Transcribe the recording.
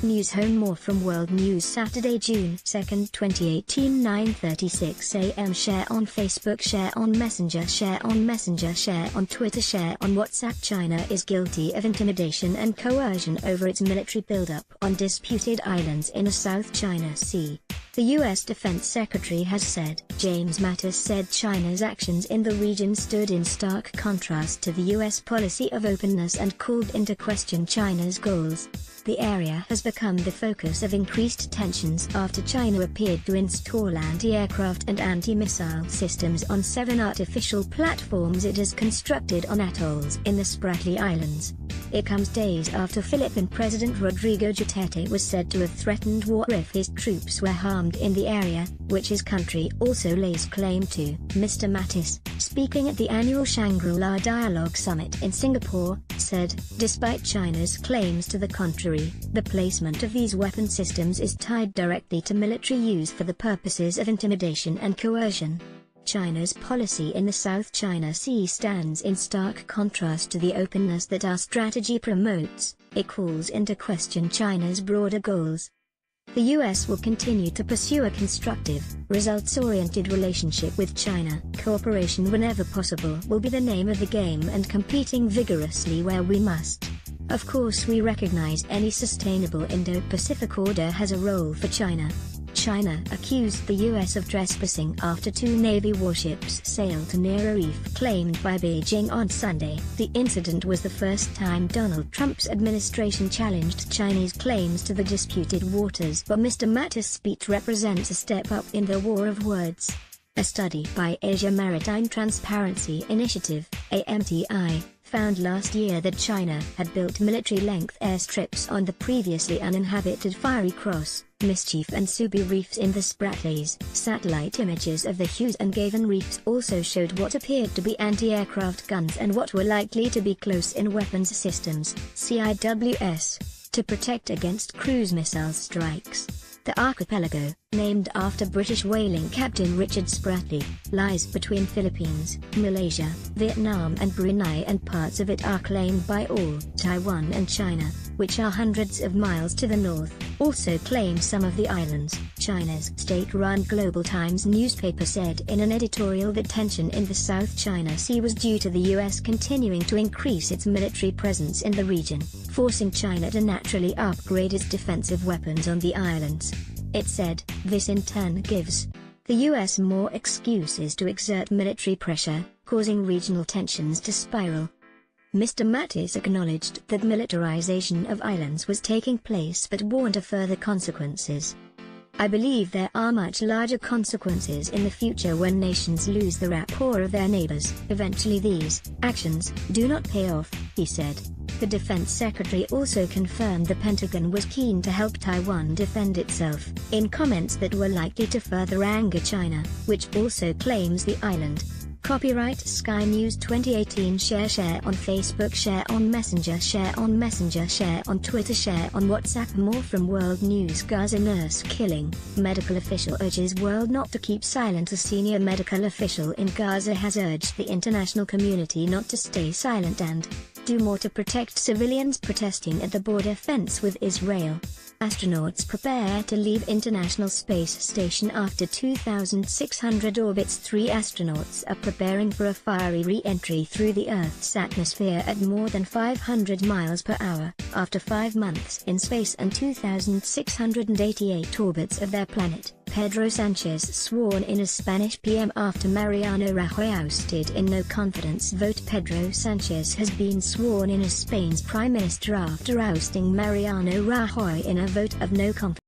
News Home. More from World News. Saturday, June 2, 2018, 9:36 a.m. Share on Facebook, share on Messenger, share on Messenger, share on Twitter, share on WhatsApp. China is guilty of intimidation and coercion over its military buildup on disputed islands in the South China Sea. The U.S. Defense Secretary has said. James Mattis said China's actions in the region stood in stark contrast to the U.S. policy of openness and called into question China's goals. The area has become the focus of increased tensions after China appeared to install anti-aircraft and anti-missile systems on 7 artificial platforms it has constructed on atolls in the Spratlys Islands. It comes days after Philippine President Rodrigo Duterte was said to have threatened war if his troops were harmed in the area, which his country also lays claim to. Mr. Mattis, speaking at the annual Shangri-La Dialogue Summit in Singapore, said, despite China's claims to the contrary, the placement of these weapon systems is tied directly to military use for the purposes of intimidation and coercion. China's policy in the South China Sea stands in stark contrast to the openness that our strategy promotes. It calls into question China's broader goals. The U.S. will continue to pursue a constructive, results-oriented relationship with China. Cooperation whenever possible will be the name of the game, and competing vigorously where we must. Of course, we recognize any sustainable Indo-Pacific order has a role for China. China accused the U.S. of trespassing after 2 Navy warships sailed near a reef claimed by Beijing on Sunday. The incident was the first time Donald Trump's administration challenged Chinese claims to the disputed waters, but Mr. Mattis' speech represents a step up in the war of words. A study by Asia Maritime Transparency Initiative, AMTI, found last year that China had built military-length airstrips on the previously uninhabited Fiery Cross, Mischief and Subi reefs in the Spratlys. Satellite images of the Hughes and Gavin reefs also showed what appeared to be anti-aircraft guns and what were likely to be close-in weapons systems, CIWS, to protect against cruise missile strikes. The archipelago, named after British whaling captain Richard Spratlys, lies between Philippines, Malaysia, Vietnam and Brunei, and parts of it are claimed by all. Taiwan and China, which are hundreds of miles to the north, also claim some of the islands. China's state-run Global Times newspaper said in an editorial that tension in the South China Sea was due to the U.S. continuing to increase its military presence in the region, forcing China to naturally upgrade its defensive weapons on the islands. It said, this in turn gives the U.S. more excuses to exert military pressure, causing regional tensions to spiral. Mr. Mattis acknowledged that militarization of islands was taking place but warned of further consequences. I believe there are much larger consequences in the future when nations lose the rapport of their neighbors. Eventually these actions do not pay off, he said. The Defense Secretary also confirmed the Pentagon was keen to help Taiwan defend itself, in comments that were likely to further anger China, which also claims the island. Copyright Sky News 2018. Share on Facebook, share on Messenger, share on Messenger, share on Twitter, share on WhatsApp. More from World News. Gaza nurse killing, medical official urges world not to keep silent. A senior medical official in Gaza has urged the international community not to stay silent and do more to protect civilians protesting at the border fence with Israel. Astronauts prepare to leave International Space Station after 2,600 orbits. 3 astronauts are preparing for a fiery re-entry through the Earth's atmosphere at more than 500 miles per hour, after 5 months in space and 2,688 orbits of their planet. Pedro Sanchez sworn in as Spanish PM after Mariano Rajoy ousted in no-confidence vote. Pedro Sanchez has been sworn in as Spain's Prime Minister after ousting Mariano Rajoy in a vote of no confidence.